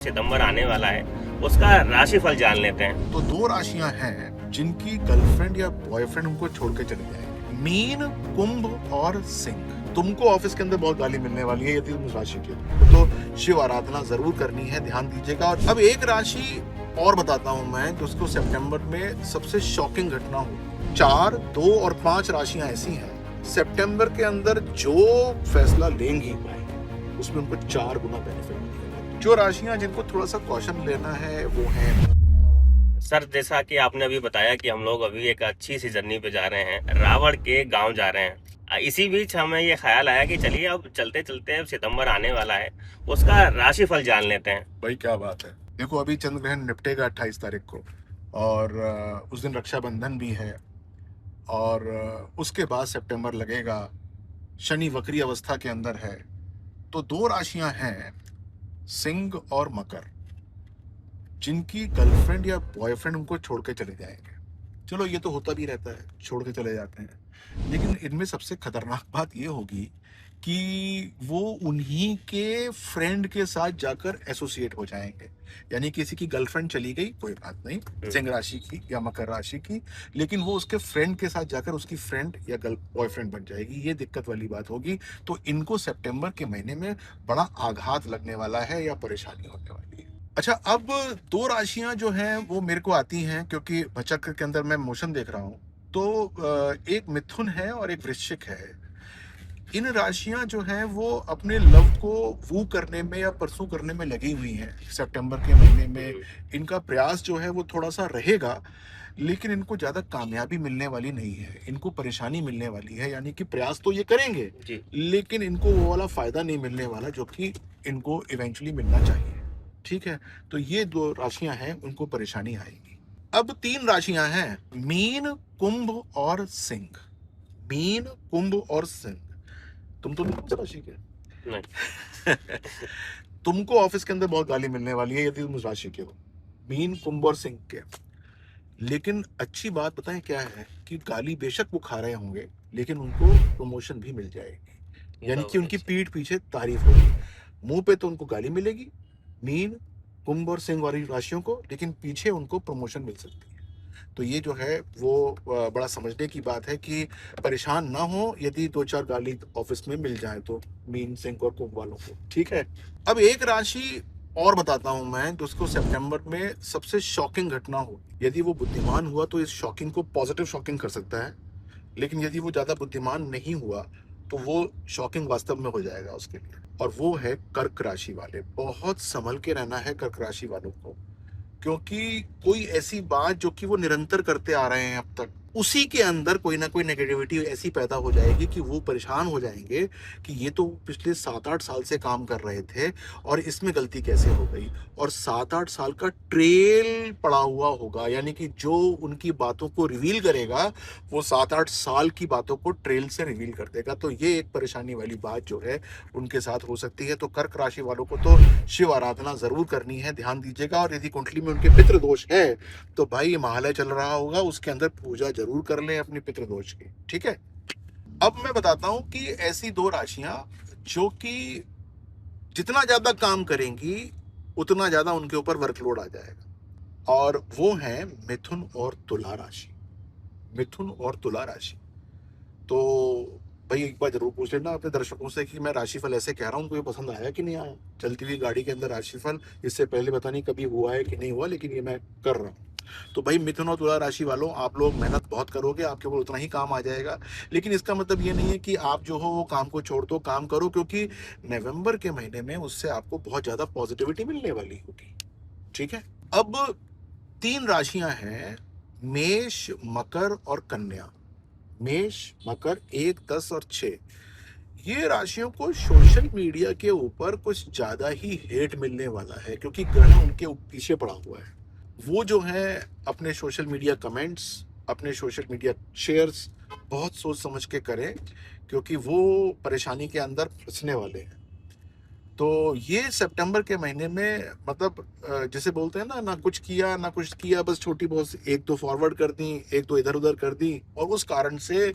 सितंबर आने वाला है, उसका राशिफल जान लेते हैं। तो दो राशियां हैं जिनकी गर्लफ्रेंड या बॉयफ्रेंड उनको छोड़ के चले जाएंगे। मीन, कुंभ और सिंह। तुमको ऑफिस के अंदर बहुत गाली मिलने वाली है यदि तुम इस राशि के हो, तो शिव आराधना जरूर करनी है, ध्यान दीजिएगा। और अब एक राशि और बताता हूं मैं जिसको सितंबर में सबसे शॉकिंग घटना हो। 4, 2 और 5 राशियां ऐसी हैं सितंबर के अंदर जो फैसला लेंगी भाई उसमें उनको 4 गुना बेनिफिट मिलेगा। जो राशियां जिनको थोड़ा सा कॉशन लेना है वो है सर, जैसा कि आपने अभी बताया कि हम लोग अभी एक अच्छी सी जर्नी पे जा रहे हैं, रावण के गांव जा रहे हैं। इसी बीच हमें ये ख्याल आया कि चलिए अब चलते चलते अब सितंबर आने वाला है, उसका राशिफल जान लेते हैं। भाई क्या बात है। देखो अभी चंद्र ग्रहण निपटेगा 28 तारीख को और उस दिन रक्षाबंधन भी है और उसके बाद सितंबर लगेगा। शनि वक्री अवस्था के अंदर है। तो दो राशियां हैं सिंह और मकर जिनकी गर्लफ्रेंड या बॉयफ्रेंड उनको छोड़ के चले जाएंगे। चलो ये तो होता भी रहता है, छोड़ के चले जाते हैं, लेकिन इनमें सबसे खतरनाक बात ये होगी कि वो उन्हीं के फ्रेंड के साथ जाकर एसोसिएट हो जाएंगे। यानी किसी की गर्लफ्रेंड चली गई, कोई बात नहीं, सिंह राशि की या मकर राशि की, लेकिन वो उसके फ्रेंड के साथ जाकर उसकी फ्रेंड या गर्ल बॉयफ्रेंड बन जाएगी। ये दिक्कत वाली बात होगी। तो इनको सितंबर के महीने में बड़ा आघात लगने वाला है या परेशानी होने वाली है। अच्छा, अब दो राशियां जो हैं वो मेरे को आती हैं क्योंकि चक्र के अंदर मैं मोशन देख रहा हूं। तो एक मिथुन है और एक वृश्चिक है। इन राशियां जो हैं वो अपने लव को वू करने में या परसू करने में लगी हुई हैं। सितंबर के महीने में इनका प्रयास जो है वो थोड़ा सा रहेगा, लेकिन इनको ज्यादा कामयाबी मिलने वाली नहीं है, इनको परेशानी मिलने वाली है। यानी कि प्रयास तो ये करेंगे जी। लेकिन इनको वो वाला फायदा नहीं मिलने वाला जो कि इनको इवेंचुअली मिलना चाहिए। ठीक है, तो ये दो राशियां हैं उनको परेशानी आएगी। अब 3 राशियां हैं मीन, कुंभ और सिंह। मीन, कुंभ और सिंह। तुम तो नहीं राशि के नहीं। तुमको ऑफिस के अंदर बहुत गाली मिलने वाली है यदि तुम उस राशि के हो, मीन, कुंभ और सिंह के। लेकिन अच्छी बात बताएं क्या है कि गाली बेशक वो खा रहे होंगे लेकिन उनको प्रमोशन भी मिल जाएगी। यानी कि उनकी पीठ पीछे तारीफ होगी। मुंह पे तो उनको गाली मिलेगी मीन, कुंभ और सिंह वाली राशियों को, लेकिन पीछे उनको प्रमोशन मिल सकती है। तो ये जो है वो बड़ा समझने की बात है कि परेशान ना हो यदि 2-4 गाली ऑफिस में मिल जाए तो मीन, सिंह और कुंभ वालों को। ठीक है, अब एक राशि और बताता हूं मैं जिसको सितंबर में सबसे शॉकिंग घटना हो। यदि वो बुद्धिमान हुआ तो इस शॉकिंग को पॉजिटिव शॉकिंग कर सकता है, लेकिन यदि वो ज्यादा बुद्धिमान नहीं हुआ तो वो शॉकिंग वास्तव में हो जाएगा उसके लिए। और वो है कर्क राशि वाले। बहुत संभल के रहना है कर्क राशि वालों को, क्योंकि कोई ऐसी बात जो कि वो निरंतर करते आ रहे हैं अब तक, उसी के अंदर कोई ना कोई नेगेटिविटी ऐसी पैदा हो जाएगी कि वो परेशान हो जाएंगे कि ये तो पिछले 7-8 साल से काम कर रहे थे और इसमें गलती कैसे हो गई। और 7-8 साल का ट्रेल पड़ा हुआ होगा, यानी कि जो उनकी बातों को रिवील करेगा वो 7-8 साल की बातों को ट्रेल से रिवील कर देगा। तो ये एक परेशानी वाली बात जो है उनके साथ हो सकती है। तो कर्क राशि वालों को तो शिव आराधना जरूर करनी है, ध्यान दीजिएगा। और यदि कुंडली में उनके पितृ दोष है तो भाई महालय चल रहा होगा, उसके अंदर पूजा जरूर कर लें अपने पितृ दोष की। ठीक है, अब मैं बताता हूं कि ऐसी दो राशियां जो कि जितना ज्यादा काम करेंगी उतना ज्यादा उनके ऊपर वर्कलोड आ जाएगा, और वो है मिथुन और तुला राशि। मिथुन और तुला राशि। तो भाई एक बार जरूर पूछ लेना अपने दर्शकों से कि मैं राशिफल ऐसे कह रहा हूँ उनको ये पसंद आया कि नहीं आया। चलती हुई गाड़ी के अंदर राशिफल इससे पहले पता नहीं कभी हुआ है कि नहीं हुआ, लेकिन ये मैं कर रहा हूँ। तो भाई मिथुन और तुला राशि वालों, आप लोग मेहनत बहुत करोगे, आपके ऊपर उतना ही काम आ जाएगा। लेकिन इसका मतलब ये नहीं है कि आप जो हो वो काम को छोड़ दो, काम करो, क्योंकि नवंबर के महीने में उससे आपको बहुत ज्यादा पॉजिटिविटी मिलने वाली होगी। ठीक है, अब 3 राशियां हैं मेष, मकर और कन्या। मेष, मकर 1, 10 और 6। ये राशियों को सोशल मीडिया के ऊपर कुछ ज्यादा ही हेट मिलने वाला है क्योंकि ग्रह उनके पीछे पड़ा हुआ है। वो जो है अपने सोशल मीडिया कमेंट्स, अपने सोशल मीडिया शेयर्स बहुत सोच समझ के करें, क्योंकि वो परेशानी के अंदर फंसने वाले हैं। तो ये सितंबर के महीने में मतलब जैसे बोलते हैं ना, ना कुछ किया ना कुछ किया, बस छोटी बहुत 1-2 फॉरवर्ड कर दी, 1-2 इधर उधर कर दी, और उस कारण से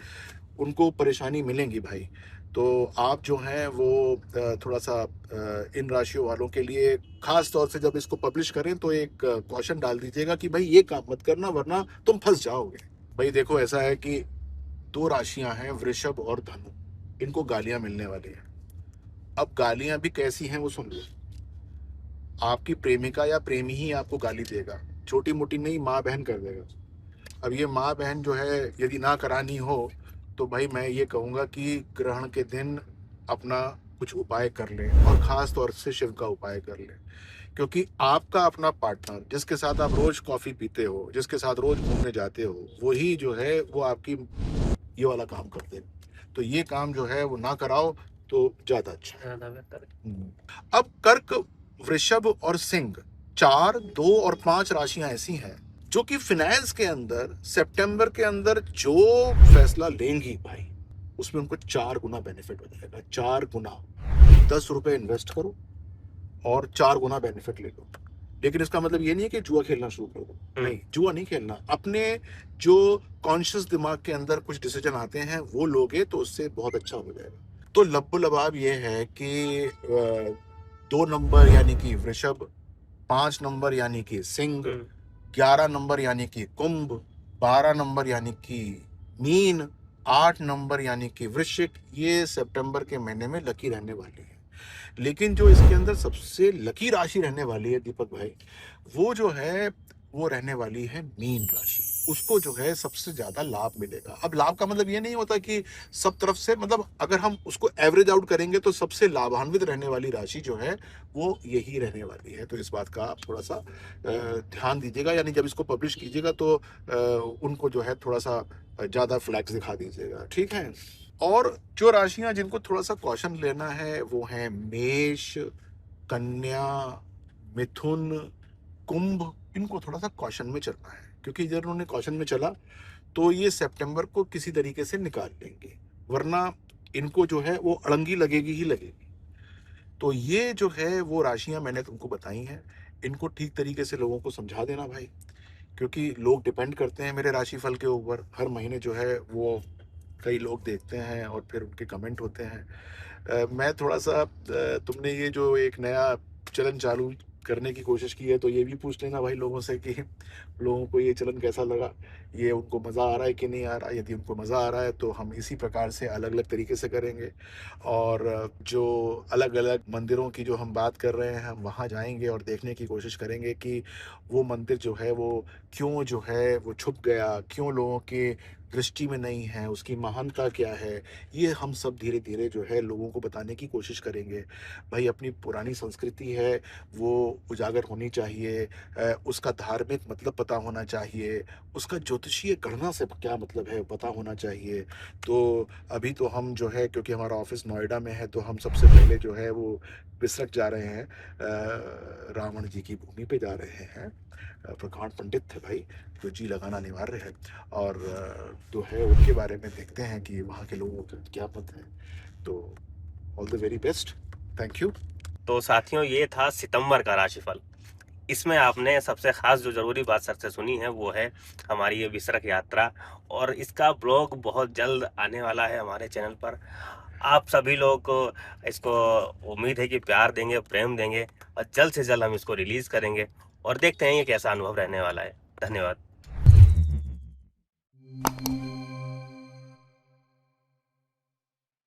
उनको परेशानी मिलेंगी भाई। तो आप जो हैं वो थोड़ा सा इन राशियों वालों के लिए खास तौर से जब इसको पब्लिश करें तो एक कॉशन डाल दीजिएगा कि भाई ये काम मत करना वरना तुम फंस जाओगे। भाई देखो ऐसा है कि दो राशियां हैं, वृषभ और धनु, इनको गालियां मिलने वाली हैं। अब गालियां भी कैसी हैं वो सुन लो। आपकी प्रेमिका या प्रेमी ही आपको गाली देगा, छोटी मोटी नहीं, माँ बहन कर देगा। अब ये माँ बहन जो है यदि ना करानी हो तो भाई मैं ये कहूँगा कि ग्रहण के दिन अपना कुछ उपाय कर लें और ख़ास तौर से शिव का उपाय कर लें, क्योंकि आपका अपना पार्टनर जिसके साथ आप रोज़ कॉफ़ी पीते हो, जिसके साथ रोज़ घूमने जाते हो, वही जो है वो आपकी ये वाला काम कर दे। तो ये काम जो है वो ना कराओ तो ज़्यादा अच्छा है। अब कर्क, वृषभ और सिंह 4, 2 और 5 राशियां ऐसी हैं जो कि फिनेंस के अंदर सितंबर के अंदर जो फैसला लेंगी भाई उसमें उनको 4 गुना बेनिफिट हो जाएगा। 4 गुना। 10 रुपए इन्वेस्ट करो और 4 गुना बेनिफिट ले लो। लेकिन इसका मतलब ये नहीं है कि जुआ खेलना शुरू कर दो, नहीं, जुआ नहीं खेलना। अपने जो कॉन्शियस दिमाग के अंदर कुछ डिसीजन आते हैं वो लोगे तो उससे बहुत अच्छा हो जाएगा। तो लब्बो लबाब ये है कि 2 नंबर यानी कि वृषभ, 5 नंबर यानी कि सिंह, 11 नंबर यानी कि कुंभ, 12 नंबर यानी कि मीन, 8 नंबर यानी कि वृश्चिक, ये सितंबर के महीने में लकी रहने वाली है। लेकिन जो इसके अंदर सबसे लकी राशि रहने वाली है दीपक भाई, वो जो है वो रहने वाली है मीन राशि। उसको जो है सबसे ज्यादा लाभ मिलेगा। अब लाभ का मतलब ये नहीं होता कि सब तरफ से, मतलब अगर हम उसको एवरेज आउट करेंगे तो सबसे लाभान्वित रहने वाली राशि जो है वो यही रहने वाली है। तो इस बात का आप थोड़ा सा ध्यान दीजिएगा, यानी जब इसको पब्लिश कीजिएगा तो उनको जो है थोड़ा सा ज्यादा फ्लैग्स दिखा दीजिएगा, ठीक है। और जो राशियां जिनको थोड़ा सा कॉशन लेना है वो हैं मेष, कन्या, मिथुन, कुंभ। इनको थोड़ा सा कॉशन में चलना है, क्योंकि जब उन्होंने कॉशन में चला तो ये सितंबर को किसी तरीके से निकाल लेंगे, वरना इनको जो है वो अड़ंगी लगेगी ही लगेगी। तो ये जो है वो राशियां मैंने तुमको बताई हैं, इनको ठीक तरीके से लोगों को समझा देना भाई, क्योंकि लोग डिपेंड करते हैं मेरे राशिफल के ऊपर। हर महीने जो है वो कई लोग देखते हैं और फिर उनके कमेंट होते हैं। मैं थोड़ा सा तुमने ये जो एक नया चलन चालू करने की कोशिश की है तो ये भी पूछ लेना भाई लोगों से कि लोगों को ये चलन कैसा लगा, ये उनको मज़ा आ रहा है कि नहीं आ रहा। यदि उनको मज़ा आ रहा है तो हम इसी प्रकार से अलग अलग तरीके से करेंगे, और जो अलग अलग मंदिरों की जो हम बात कर रहे हैं हम वहाँ जाएंगे और देखने की कोशिश करेंगे कि वो मंदिर जो है वो क्यों जो है वो छुप गया, क्यों लोगों के दृष्टि में नहीं है, उसकी महानता क्या है। ये हम सब धीरे धीरे जो है लोगों को बताने की कोशिश करेंगे। भाई अपनी पुरानी संस्कृति है वो उजागर होनी चाहिए, उसका धार्मिक मतलब पता होना चाहिए, उसका ज्योतिषीय गणना से क्या मतलब है पता होना चाहिए। तो अभी तो हम जो है, क्योंकि हमारा ऑफिस नोएडा में है, तो हम सबसे पहले जो है वो बिसरक जा रहे हैं, रावण जी की भूमि पे जा रहे हैं। प्रकांड पंडित थे भाई, जो जी लगाना अनिवार्य है, और जो है उनके बारे में देखते हैं कि वहाँ के लोगों का क्या मत है। तो all the very best, thank you. तो साथियों, ये था सितंबर का राशिफल। इसमें आपने सबसे खास जो जरूरी बात सर से सुनी है वो है हमारी ये विसरक यात्रा, और इसका ब्लॉग बहुत जल्द आने वाला है हमारे चैनल पर। आप सभी लोग को इसको उम्मीद है कि प्यार देंगे, प्रेम देंगे, और जल्द से जल्द हम इसको रिलीज करेंगे और देखते हैं ये कैसा अनुभव रहने वाला है। धन्यवाद।